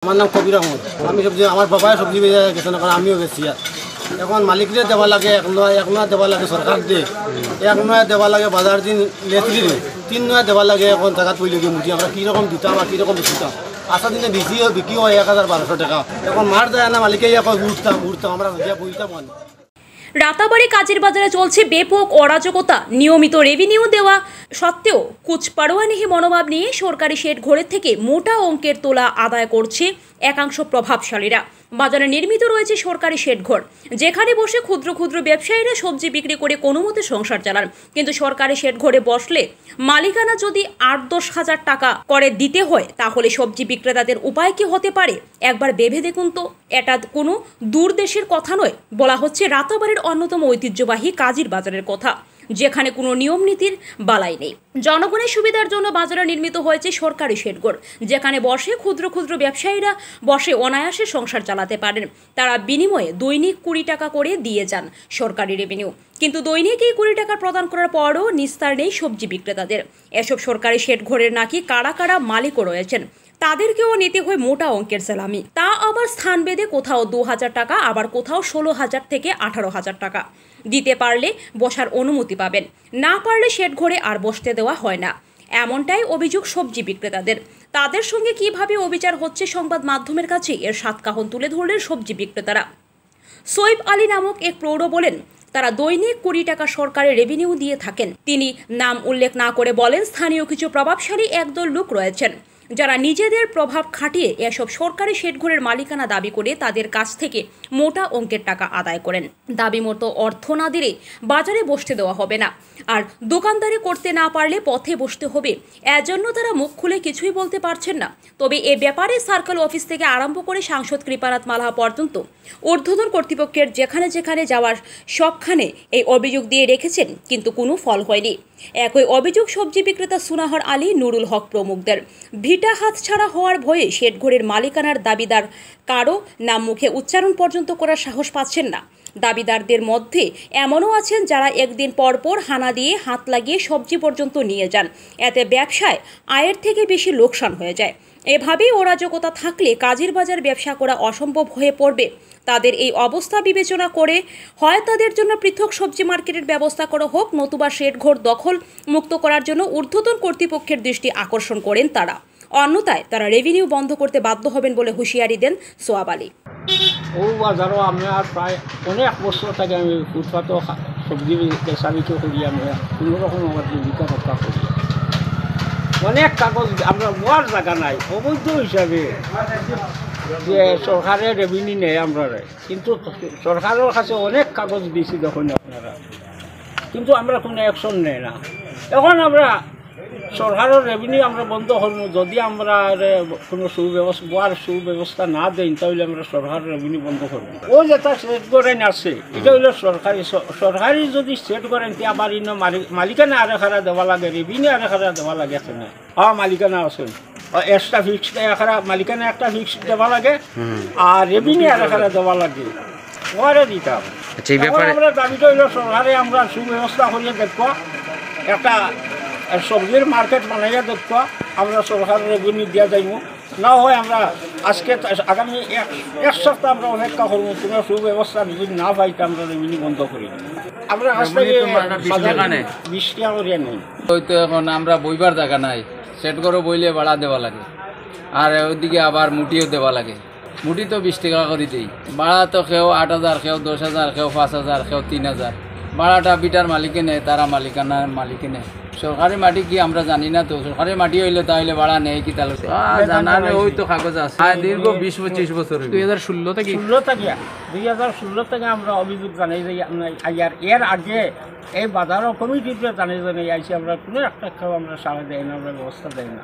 আমার নাম কবির আহমদ। আমি সবজি আমার বাবাই সবজি বেজে গেছে না, কারণ আমিও গেছি। এখন মালিকরে দেওয়া লাগে, এক নয় দেওয়া লাগে সরকার দিয়ে, এক নয় দেওয়া লাগে বাজার দিন লেচলি, 3 নয় দেওয়া লাগে। এখন টাকা তৈরি গিয়ে মুঠি আমরা কীরকম দিতাম আর কীরকম দিতাম। আসা দিনে বিক্রি হয় 1000-1200 টাকা। এখন মার দেয় না, মালিকে উঠতাম আমরা বইতাম। রাতাবাড়ি কাজের বাজারে চলছে ব্যাপক অরাজকতা। নিয়মিত রেভিনিউ দেওয়া সত্ত্বেও কুচপাড়োয়ানিহি মনোভাব নিয়ে সরকারি শেড ঘরের থেকে মোটা অঙ্কের তোলা আদায় করছে একাংশ প্রভাবশালীরা। বাজারে নির্মিত রয়েছে সরকারি শেড ঘর, যেখানে বসে ক্ষুদ্র ক্ষুদ্র ব্যবসায়ীরা সবজি বিক্রি করে কোনো মতে সংসার চালান। কিন্তু সরকারি শেড ঘরে বসলে মালিকানা যদি 8-10 হাজার টাকা করে দিতে হয়, তাহলে সবজি বিক্রেতাদের উপায় কি হতে পারে একবার ভেবে দেখুন তো। এটা কোনো দূর দেশের কথা নয়, বলা হচ্ছে রাতাবাড়ির অন্যতম ঐতিহ্যবাহী কাজীর বাজারের কথা, যেখানে কোনো নিয়ম নীতির বালাই নেই। জনগণের সুবিধার জন্য বাজারে নির্মিত হয়েছে সরকারি শেডঘর, যেখানে বসে ক্ষুদ্র ক্ষুদ্র ব্যবসায়ীরা বসে অনায়াসে সংসার চালাতে পারেন। তারা বিনিময়ে দৈনিক 20 টাকা করে দিয়ে যান সরকারি রেভিনিউ। কিন্তু দৈনিক এই 20 টাকা প্রদান করার পরও নিস্তার নেই সবজি বিক্রেতাদের। এসব সরকারি শেডঘরের নাকি কারা কারা মালিকও রয়েছেন, তাদেরকেও নিতে হয় মোটা অঙ্কের সালামি। তা আবার স্থানভেদে কোথাও 2000 টাকা, আবার কোথাও 16,000 থেকে 18,000 টাকা। দিতে পারলে বসার অনুমতি পাবেন, না পারলে শেড ঘরে আর বসতে দেওয়া হয় না, এমনটাই অভিযোগ সবজি বিক্রেতাদের। তাদের সঙ্গে কিভাবে অবিচার হচ্ছে সংবাদ মাধ্যমের কাছে এর সাতকাহন তুলে ধরলেন সবজি বিক্রেতারা। সৈয়ব আলী নামক এক প্রৌঢ় বলেন, তারা দৈনিক 20 টাকা সরকারের রেভিনিউ দিয়ে থাকেন। তিনি নাম উল্লেখ না করে বলেন, স্থানীয় কিছু প্রভাবশালী একদল লোক রয়েছেন যারা নিজেদের প্রভাব খাটিয়ে এসব সরকারি শেডঘরের মালিকানা দাবি করে তাদের কাছ থেকে মোটা অঙ্কের টাকা আদায় করেন। দাবি মতো অর্থ না দিলে বাজারে বসতে দেওয়া হবে না, আর দোকানদারি করতে না পারলে পথে বসতে হবে। এজন্য তারা মুখ খুলে কিছুই বলতে পারছেন না। তবে এ ব্যাপারে সার্কেল অফিস থেকে আরম্ভ করে সাংসদ কৃপানাথ মালহা পর্যন্ত ঊর্ধ্বতন কর্তৃপক্ষের যেখানে যেখানে যাওয়ার সবখানে এই অভিযোগ দিয়ে রেখেছেন, কিন্তু কোনো ফল হয়নি। একই অভিযোগ সবজি বিক্রেতা সুনাহর আলী, নুরুল হক প্রমুখদের। ভিটা হাতছাড়া হওয়ার ভয়ে শেডঘরের মালিকানার দাবিদার কারো নাম মুখে উচ্চারণ পর্যন্ত করার সাহস পাচ্ছেন না। দাবিদারদের মধ্যে এমনও আছেন যারা একদিন পরপর হানা দিয়ে হাত লাগিয়ে সবজি পর্যন্ত নিয়ে যান। এতে ব্যবসায় আয়ের থেকে বেশি লোকসান হয়ে যায়। এভাবেই অরাজকতা থাকলে কাজের বাজার ব্যবসা করা অসম্ভব হয়ে পড়বে। তাদের এই অবস্থা বিবেচনা করে হয় তাদের জন্য পৃথক সবজি মার্কেটের ব্যবস্থা করা হোক, নতুবা শেডঘর দখল মুক্ত করার জন্য ঊর্ধ্বতন কর্তৃপক্ষের দৃষ্টি আকর্ষণ করেন তারা। অন্যথায় তারা রেভিনিউ বন্ধ করতে বাধ্য হবেন বলে হুঁশিয়ারি দেন সোয়াব আলী। ও বাজারও আমি আর প্রায় অনেক বছর থেকে আমি ফুটপাতও সবজি বেচাবিকে করি, আমি কোনোরকম আমার জীবিকা রক্ষা করি। অনেক কাগজ আমরা বলার জায়গা নাই, অবৈধ হিসাবে যে সরকারের রেভিনিউ নেই আমরা, কিন্তু সরকারের কাছে অনেক কাগজ দিয়েছি দেখুন আপনারা, কিন্তু আমরা কোনো অ্যাকশন নেই না। এখন আমরা সরকারের রেভিনিউ আমরা বন্ধ করবো, যদি আমরা কোনো সুব্যবস্থা না দেই, তাহলে আমরা সরকারের রেভিনিউ বন্ধ করবো। ও যেটা সেট করেন আছে, এটা হইলো সরকারি যদি সেট করেন, আবার ইনো মালিকানা আরে খারা দেওয়া লাগে, রেভিনিউ আরে খারা দেওয়া লাগে। আছে না? মালিকানা আছে, এক্সট্রা ফিক্সড এখানে মালিকানা একটা ফিক্সড দেওয়া লাগে, আর রেভিনিউ আরে খারা দেওয়া লাগে, ওরে দিতাম। আমরা দাবিটা হইলো সরকারে আমরা সুব্যবস্থা করিয়ে দেখবো, একটা সবজির মার্কেট বানাইয়া দেখবো, আমরা সরকারের রেভিনিউ দিয়া যাইব। না হয় আমরা আজকে আগামী এক সপ্তাহ আমরা অপেক্ষা করবো, কোনো সুব্যবস্থা যদি না পাই আমরা রেভিনিউ বন্ধ করি। আমরা কাছ থেকে 20 টাকা করিয়া নেই। হয়তো এখন আমরা বইবার জায়গা নাই, সেট করে বইলে ভাড়া দেওয়া লাগে, আর ওইদিকে আবার মুটিও দেওয়া লাগে। মুটি তো 20 টাকা করে দিই, ভাড়া তো কেউ 8,000, কেউ 10,000, কেউ 5,000, কেউ 3,000। ভাড়াটা বিটার মালিকে নেয়, তারা মালিকানার মালিকে নেয়। সরকারি মাটি কি আমরা জানি না তো, সরকারি মাটি হইলে তাহলে ভাড়া নেয় কি তাহলে জানা নেই। ওই তো কাগজ আছে দীর্ঘ 20-25 বছর, 2016 থেকে আমরা অভিযোগ জানাই যাই। এর আগে এই বাজারও কমিটিতে জানাই আইসি, আমরা কোনো একটা আমরা সারা দেয় না, আমরা ব্যবস্থা দেয় না।